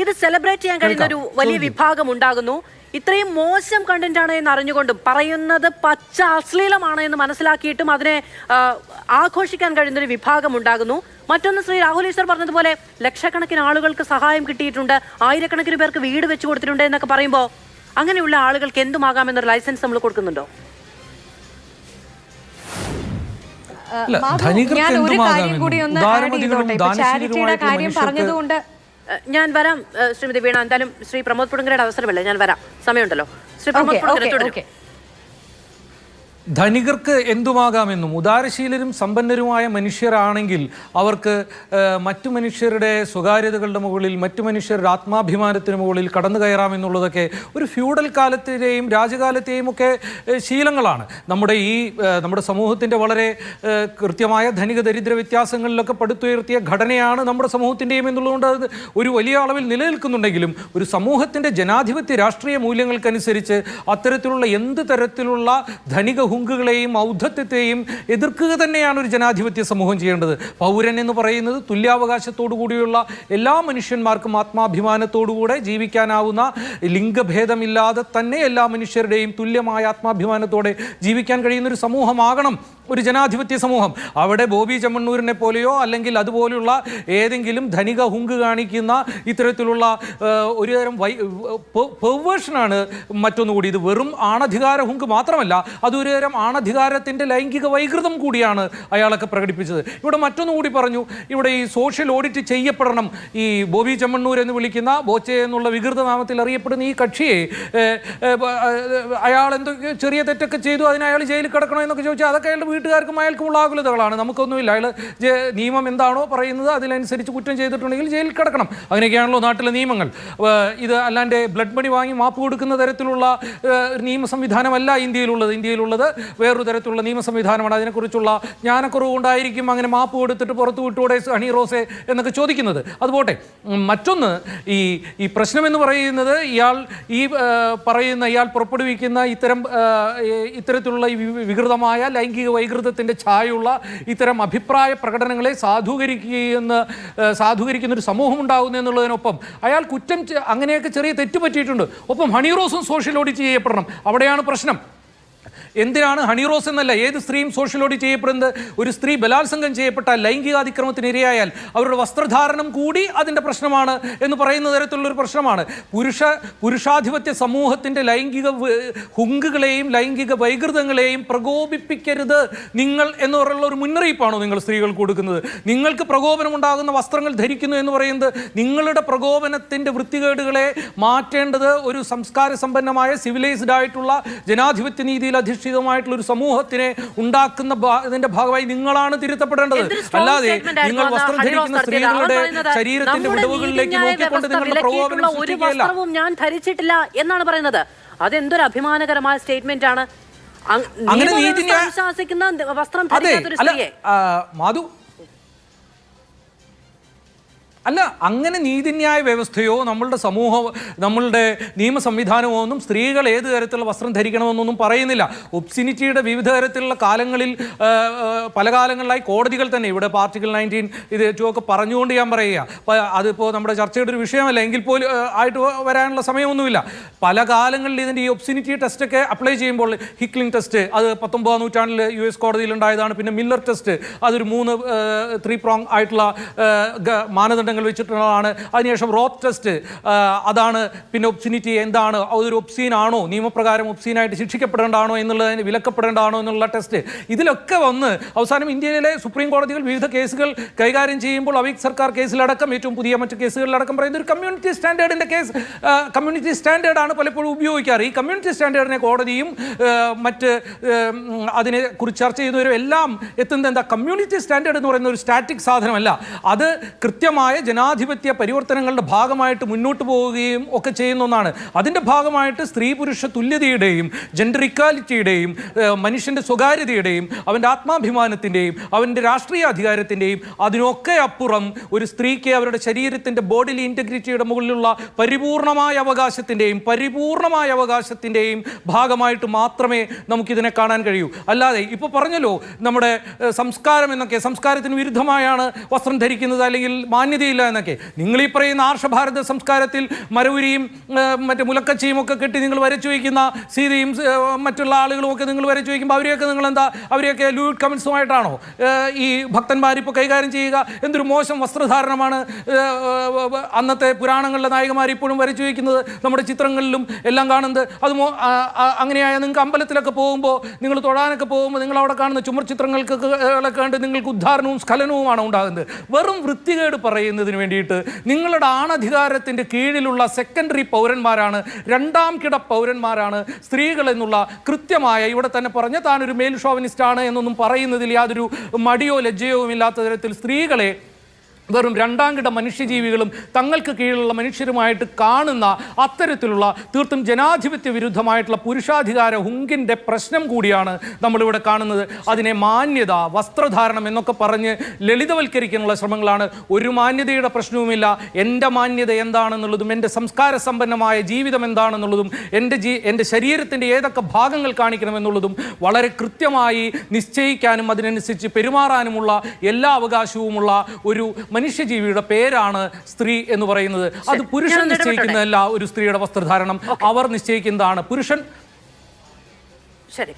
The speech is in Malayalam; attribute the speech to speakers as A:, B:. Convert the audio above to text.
A: ഇത് സെലിബ്രേറ്റ് ചെയ്യാൻ കഴിയുന്ന ഒരു വലിയ വിഭാഗം ഉണ്ടാകുന്നു. ഇത്രയും മോശം കണ്ടന്റ് ആണ് എന്ന് അറിഞ്ഞുകൊണ്ടും പറയുന്നത് പച്ച അശ്ലീലമാണ് എന്ന് മനസ്സിലാക്കിയിട്ടും അതിനെ ആഘോഷിക്കാൻ കഴിയുന്ന ഒരു വിഭാഗം ഉണ്ടാകുന്നു. മറ്റൊന്ന് ശ്രീ രാഹുൽ ഈശ്വർ പറഞ്ഞതുപോലെ ലക്ഷക്കണക്കിന് ആളുകൾക്ക് സഹായം കിട്ടിയിട്ടുണ്ട്, ആയിരക്കണക്കിന് പേർക്ക് വീട് വെച്ചു കൊടുത്തിട്ടുണ്ട് എന്നൊക്കെ പറയുമ്പോൾ അങ്ങനെയുള്ള ആളുകൾക്ക് എന്തുമാകാമെന്നൊരു ലൈസൻസ് നമ്മൾ കൊടുക്കുന്നുണ്ടോ?
B: ഞാൻ ഒരു കാര്യം കൂടി ഒന്ന് ആഡ് ചെയ്തോട്ടെ. ചാരിറ്റിയുടെ കാര്യം പറഞ്ഞതുകൊണ്ട്
A: ഞാൻ വരാം ശ്രീമതി വീണ. എന്തായാലും ശ്രീ പ്രമോദ് പുടുങ്കരയുടെ അവസരമല്ലേ, ഞാൻ വരാം, സമയമുണ്ടല്ലോ. ശ്രീ പ്രമോദ് പുടുങ്കര തുടരും.
C: ധനികർക്ക് എന്തുമാകാമെന്നും ഉദാരശീലരും സമ്പന്നരുമായ മനുഷ്യരാണെങ്കിൽ അവർക്ക് മറ്റു മനുഷ്യരുടെ സ്വകാര്യതകളുടെ മുകളിൽ, മറ്റു മനുഷ്യരുടെ ആത്മാഭിമാനത്തിന് മുകളിൽ കടന്നു കയറാമെന്നുള്ളതൊക്കെ ഒരു ഫ്യൂഡൽ കാലത്തെയും രാജകാലത്തെയും ഒക്കെ ശീലങ്ങളാണ്. നമ്മുടെ സമൂഹത്തിൻ്റെ വളരെ കൃത്യമായ ധനിക ദരിദ്ര വ്യത്യാസങ്ങളിലൊക്കെ പടുത്തുയർത്തിയ ഘടനയാണ് നമ്മുടെ സമൂഹത്തിൻ്റെയും എന്നുള്ളതുകൊണ്ട് അത് ഒരു വലിയ അളവിൽ നിലനിൽക്കുന്നുണ്ടെങ്കിലും ഒരു സമൂഹത്തിൻ്റെ ജനാധിപത്യ രാഷ്ട്രീയ മൂല്യങ്ങൾക്കനുസരിച്ച് അത്തരത്തിലുള്ള എന്ത് തരത്തിലുള്ള ധനിക ഹുങ്കുകളെയും ഔദ്ധത്യത്തെയും എതിർക്കുക തന്നെയാണ് ഒരു ജനാധിപത്യ സമൂഹം ചെയ്യേണ്ടത്. പൗരൻ എന്ന് പറയുന്നത് തുല്യാവകാശത്തോടു കൂടിയുള്ള എല്ലാ മനുഷ്യന്മാർക്കും ആത്മാഭിമാനത്തോടുകൂടെ ജീവിക്കാനാവുന്ന, ലിംഗഭേദമില്ലാതെ തന്നെ എല്ലാ മനുഷ്യരുടെയും തുല്യമായ ആത്മാഭിമാനത്തോടെ ജീവിക്കാൻ കഴിയുന്ന ഒരു സമൂഹമാകണം ഒരു ജനാധിപത്യ സമൂഹം. അവിടെ ബോബി ചെമ്മണ്ണൂരിനെ പോലെയോ അല്ലെങ്കിൽ അതുപോലെയുള്ള ഏതെങ്കിലും ധനിക ഹുങ്ക് കാണിക്കുന്ന ഇത്തരത്തിലുള്ള ഒരു തരം പെർവേർഷനാണ് മറ്റൊന്നുകൂടി. ഇത് വെറും ആണധികാര ഹുങ്ക് മാത്രമല്ല, അതൊരു തരം ആണധികാരത്തിൻ്റെ ലൈംഗിക വൈകൃതം കൂടിയാണ് അയാളൊക്കെ പ്രകടിപ്പിച്ചത്. ഇവിടെ മറ്റൊന്നുകൂടി പറഞ്ഞു, ഇവിടെ ഈ സോഷ്യൽ ഓഡിറ്റ് ചെയ്യപ്പെടണം. ഈ ബോബി ചെമ്മണ്ണൂർ എന്ന് വിളിക്കുന്ന ബോച്ചെ എന്നുള്ള വികൃത നാമത്തിൽ അറിയപ്പെടുന്ന ഈ കക്ഷിയെ അയാൾ എന്തൊക്കെ ചെറിയ തെറ്റൊക്കെ ചെയ്തു, അതിന് അയാൾ ജയിലിൽ കിടക്കണോ എന്നൊക്കെ ചോദിച്ചാൽ അതൊക്കെ അയാളുടെ വീട്ടുകാർക്കും അയാൾക്കുമുള്ള ആകുലതകളാണ്. നമുക്കൊന്നുമില്ല. അയാൾ നിയമം എന്താണോ പറയുന്നത് അതിനനുസരിച്ച് കുറ്റം ചെയ്തിട്ടുണ്ടെങ്കിൽ ജയിലിൽ കിടക്കണം. അങ്ങനെയൊക്കെയാണല്ലോ നാട്ടിലെ നിയമങ്ങൾ. ഇത് അല്ലാണ്ട് ബ്ലഡ് മണി വാങ്ങി മാപ്പ് കൊടുക്കുന്ന തരത്തിലുള്ള നിയമ സംവിധാനമല്ല ഇന്ത്യയിലുള്ളത് വേറൊരു തരത്തിലുള്ള നിയമ സംവിധാനമാണ്. അതിനെക്കുറിച്ചുള്ള ജ്ഞാനക്കുറവ് കൊണ്ടായിരിക്കും അങ്ങനെ മാപ്പ് കൊടുത്തിട്ട് പുറത്തു വിട്ടൂടെ ഹണി റോസെ എന്നൊക്കെ ചോദിക്കുന്നത്. അതുപോട്ടെ. മറ്റൊന്ന്, ഈ പ്രശ്നമെന്ന് പറയുന്നത് ഇയാൾ പുറപ്പെടുവിക്കുന്ന ഇത്തരത്തിലുള്ള ഈ വികൃതമായ ലൈംഗിക വൈകൃതത്തിൻ്റെ ഛായയുള്ള ഇത്തരം അഭിപ്രായ പ്രകടനങ്ങളെ സാധൂകരിക്കുന്ന ഒരു സമൂഹം ഉണ്ടാകുന്നു എന്നുള്ളതിനൊപ്പം അയാൾ അങ്ങനെയൊക്കെ ചെറിയ തെറ്റ് പറ്റിയിട്ടുണ്ട്. ഒപ്പം ഹണി റോസും സോഷ്യൽ ഓഡിറ്റ് ചെയ്യപ്പെടണം. അവിടെയാണ് പ്രശ്നം. എന്തിനാണ് ഹണി റോസ് എന്നല്ല, ഏത് സ്ത്രീയും സോഷ്യൽ ഓഡിറ്റ് ചെയ്യപ്പെടുന്നത്? ഒരു സ്ത്രീ ബലാത്സംഗം ചെയ്യപ്പെട്ടാൽ, ലൈംഗികാതിക്രമത്തിന് ഇരയായാൽ അവരുടെ വസ്ത്രധാരണം കൂടി അതിൻ്റെ പ്രശ്നമാണ് എന്ന് പറയുന്ന തരത്തിലുള്ളൊരു പ്രശ്നമാണ്. പുരുഷാധിപത്യ സമൂഹത്തിൻ്റെ ലൈംഗിക ഹുങ്കുകളെയും ലൈംഗിക വൈകൃതങ്ങളെയും പ്രകോപിപ്പിക്കരുത് നിങ്ങൾ എന്ന് പറയുന്ന ഒരു മുന്നറിയിപ്പാണോ നിങ്ങൾ സ്ത്രീകൾക്ക് കൊടുക്കുന്നത്? നിങ്ങൾക്ക് പ്രകോപനമുണ്ടാകുന്ന വസ്ത്രങ്ങൾ ധരിക്കുന്നു എന്ന് പറയുന്നത് നിങ്ങളുടെ പ്രകോപനത്തിൻ്റെ വൃത്തികേടുകളെ മാറ്റേണ്ടത് ഒരു സംസ്കാര സമ്പന്നമായ സിവിലൈസ്ഡ് ആയിട്ടുള്ള ജനാധിപത്യ നീതിയിൽ അധിഷ്ഠിതമായിട്ടുള്ള ഒരു സമൂഹത്തിനെ ഉണ്ടാക്കുന്ന ഇതിന്റെ ഭാഗമായി നിങ്ങളാണ് തിരുത്തപ്പെടേണ്ടത്. അല്ലാതെ നിങ്ങൾ വസ്ത്രം ധരിക്കുന്ന സ്ത്രീകളുടെ ശരീരത്തിന്റെ വിടവുകളിലേക്ക് നോക്കിക്കൊണ്ട് നിങ്ങളുടെ പ്രകോപനം സൃഷ്ടിക്കുകയല്ല.
A: ഞാൻ ധരിച്ചിട്ടില്ല എന്നാണ് പറയുന്നത്. അതെന്തൊരു അഭിമാനകരമായ സ്റ്റേറ്റ്മെന്റ് ആണ്.
C: അങ്ങനെ
A: വസ്ത്രം ധരിക്കാത്തൊരു സ്ത്രീയെ
C: മാധു അല്ല, അങ്ങനെ നീതിന്യായ വ്യവസ്ഥയോ നമ്മളുടെ സമൂഹം, നമ്മളുടെ നിയമ സംവിധാനമോ ഒന്നും സ്ത്രീകൾ ഏത് തരത്തിലുള്ള വസ്ത്രം ധരിക്കണമെന്നൊന്നും പറയുന്നില്ല. ഒബ്സിനിറ്റിയുടെ വിവിധ തരത്തിലുള്ള കാലങ്ങളിൽ പല കാലങ്ങളിലായി കോടതികൾ തന്നെ ഇവിടെ ആർട്ടിക്കിൾ 19 ഇത് ഒക്കെ പറഞ്ഞുകൊണ്ട് ഞാൻ പറയുക. അതിപ്പോൾ നമ്മുടെ ചർച്ചയുടെ ഒരു വിഷയമല്ല എങ്കിൽ പോലും ആയിട്ട് വരാനുള്ള സമയമൊന്നുമില്ല. പല കാലങ്ങളിൽ ഇതിൻ്റെ ഈ ഒബ്സിനിറ്റി ടെസ്റ്റൊക്കെ അപ്ലൈ ചെയ്യുമ്പോൾ ഹിക്ലിംഗ് ടെസ്റ്റ് അത് 19ാം നൂറ്റാണ്ടിൽ US കോടതിയിൽ ഉണ്ടായതാണ്. പിന്നെ മില്ലർ ടെസ്റ്റ് അതൊരു 3 പ്രോങ് ആയിട്ടുള്ള മാനദണ്ഡങ്ങൾ വെച്ചിട്ടുള്ളതാണ്. അതിനുശേഷം റോത്ത് ടെസ്റ്റ് അതാണ്. പിന്നെ ഒബ്സിനിറ്റി എന്താണ്, അതൊരു ഒബ്സീൻ ആണോ, നിയമപ്രകാരം ഒബ്സീനായിട്ട് ശിക്ഷിക്കപ്പെടേണ്ടതാണോ എന്നുള്ളതിന് വിലക്കപ്പെടേണ്ടതാണോ എന്നുള്ള ടെസ്റ്റ്. ഇതിലൊക്കെ വന്ന് അവസാനം ഇന്ത്യയിലെ സുപ്രീം കോടതികൾ വിവിധ കേസുകൾ കൈകാര്യം ചെയ്യുമ്പോൾ അവിക് സർക്കാർ കേസിലടക്കം ഏറ്റവും പുതിയ മറ്റ് കേസുകളിലടക്കം പറയുന്ന ഒരു കമ്മ്യൂണിറ്റി സ്റ്റാൻഡേർഡിൻ്റെ കേസ്, കമ്മ്യൂണിറ്റി സ്റ്റാൻഡേർഡാണ് പലപ്പോഴും ഉപയോഗിക്കാറ്. ഈ കമ്മ്യൂണിറ്റി സ്റ്റാൻഡേർഡിനെ കോടതിയും മറ്റ് അതിനെ കുറിച്ച് ചർച്ച ചെയ്യുന്നവരും എല്ലാം എത്തുന്നത് എന്താ, കമ്മ്യൂണിറ്റി സ്റ്റാൻഡേർഡ് എന്ന് പറയുന്ന ഒരു സ്റ്റാറ്റിക് സാധനമല്ല. അത് കൃത്യമായ ജനാധിപത്യ പരിവർത്തനങ്ങളുടെ ഭാഗമായിട്ട് മുന്നോട്ട് പോവുകയും ഒക്കെ ചെയ്യുന്ന ഒന്നാണ്. അതിൻ്റെ ഭാഗമായിട്ട് സ്ത്രീ പുരുഷ തുല്യതയുടെയും ജെൻഡർ ഇക്വാലിറ്റിയുടെയും മനുഷ്യൻ്റെ സ്വകാര്യതയുടെയും അവൻ്റെ ആത്മാഭിമാനത്തിൻ്റെയും അവൻ്റെ രാഷ്ട്രീയ അധികാരത്തിൻ്റെയും അതിനൊക്കെ അപ്പുറം ഒരു സ്ത്രീക്ക് അവരുടെ ശരീരത്തിൻ്റെ ബോഡിലി ഇൻറ്റഗ്രിറ്റിയുടെ മുകളിലുള്ള പരിപൂർണമായ അവകാശത്തിൻ്റെയും ഭാഗമായിട്ട് മാത്രമേ നമുക്കിതിനെ കാണാൻ കഴിയൂ. അല്ലാതെ ഇപ്പോൾ പറഞ്ഞല്ലോ നമ്മുടെ സംസ്കാരം എന്നൊക്കെ, സംസ്കാരത്തിന് വിരുദ്ധമായാണ് വസ്ത്രം ധരിക്കുന്നത് അല്ലെങ്കിൽ മാന്യതയെ കഴിയുകയില്ല എന്നൊക്കെ. നിങ്ങൾ ഈ പറയുന്ന ആർഷഭാരത സംസ്കാരത്തിൽ മരവുരിയും മറ്റേ മുലക്കച്ചിയും ഒക്കെ കെട്ടി നിങ്ങൾ വരച്ചു വയ്ക്കുന്ന സീതയും മറ്റുള്ള ആളുകളും ഒക്കെ നിങ്ങൾ വരച്ചു വയ്ക്കുമ്പോൾ അവരെയൊക്കെ നിങ്ങൾ എന്താ, അവരെയൊക്കെ ലൂയിഡ് കമൻസുമായിട്ടാണോ ഈ ഭക്തന്മാരിപ്പോൾ കൈകാര്യം ചെയ്യുക? എന്തൊരു മോശം വസ്ത്രധാരണമാണ് അന്നത്തെ പുരാണങ്ങളിലെ നായകന്മാർ ഇപ്പോഴും വരച്ചു വയ്ക്കുന്നത്, നമ്മുടെ ചിത്രങ്ങളിലും എല്ലാം കാണുന്നത്. അത് അങ്ങനെയായ നിങ്ങൾക്ക് അമ്പലത്തിലൊക്കെ പോകുമ്പോൾ, നിങ്ങൾ തൊഴാനൊക്കെ പോകുമ്പോൾ നിങ്ങൾ അവിടെ കാണുന്ന ചുമർ ചിത്രങ്ങൾക്കൊക്കെ കണ്ട് നിങ്ങൾക്ക് ഉദ്ധാരണവും സ്ഖലനവുമാണ് ഉണ്ടാകുന്നത്. വെറും വൃത്തികേട് പറയുന്നതിന് വേണ്ടിയിട്ട് നിങ്ങളുടെ ആണധികാരത്തിൻ്റെ കീഴിലുള്ള സെക്കൻഡറി പൗരന്മാരാണ്, രണ്ടാം കിട പൗരന്മാരാണ് സ്ത്രീകൾ എന്നുള്ള കൃത്യമായ, ഇവിടെ തന്നെ പറഞ്ഞ താനൊരു മെയിൽ ഷോവനിസ്റ്റ് ആണ് എന്നൊന്നും പറയുന്നതിൽ യാതൊരു മടിയോ ലജ്ജയോ ഇല്ലാത്ത തരത്തിൽ സ്ത്രീകളെ വെറും രണ്ടാം കിട മനുഷ്യജീവികളും തങ്ങൾക്ക് കീഴിലുള്ള മനുഷ്യരുമായിട്ട് കാണുന്ന അത്തരത്തിലുള്ള തീർത്തും ജനാധിപത്യ വിരുദ്ധമായിട്ടുള്ള പുരുഷാധികാര ഹുങ്കിൻ്റെ പ്രശ്നം കൂടിയാണ് നമ്മളിവിടെ കാണുന്നത്. അതിനെ മാന്യത, വസ്ത്രധാരണം എന്നൊക്കെ പറഞ്ഞ് ലളിതവൽക്കരിക്കാനുള്ള ശ്രമങ്ങളാണ്. ഒരു മാന്യതയുടെ പ്രശ്നവുമില്ല. എൻ്റെ മാന്യത എന്താണെന്നുള്ളതും എൻ്റെ സംസ്കാര സമ്പന്നമായ ജീവിതം എന്താണെന്നുള്ളതും എൻ്റെ ശരീരത്തിൻ്റെ ഏതൊക്കെ ഭാഗങ്ങൾ കാണിക്കണമെന്നുള്ളതും വളരെ കൃത്യമായി നിശ്ചയിക്കാനും അതിനനുസരിച്ച് പെരുമാറാനുമുള്ള എല്ലാ അവകാശവുമുള്ള ഒരു മനുഷ്യജീവിയുടെ പേരാണ് സ്ത്രീ എന്ന് പറയുന്നത്. അത് പുരുഷൻ നിശ്ചയിക്കുന്നതല്ല ഒരു സ്ത്രീയുടെ വസ്ത്രധാരണം, അവർ നിശ്ചയിക്കുന്നതാണ്. പുരുഷൻ
A: ശരി.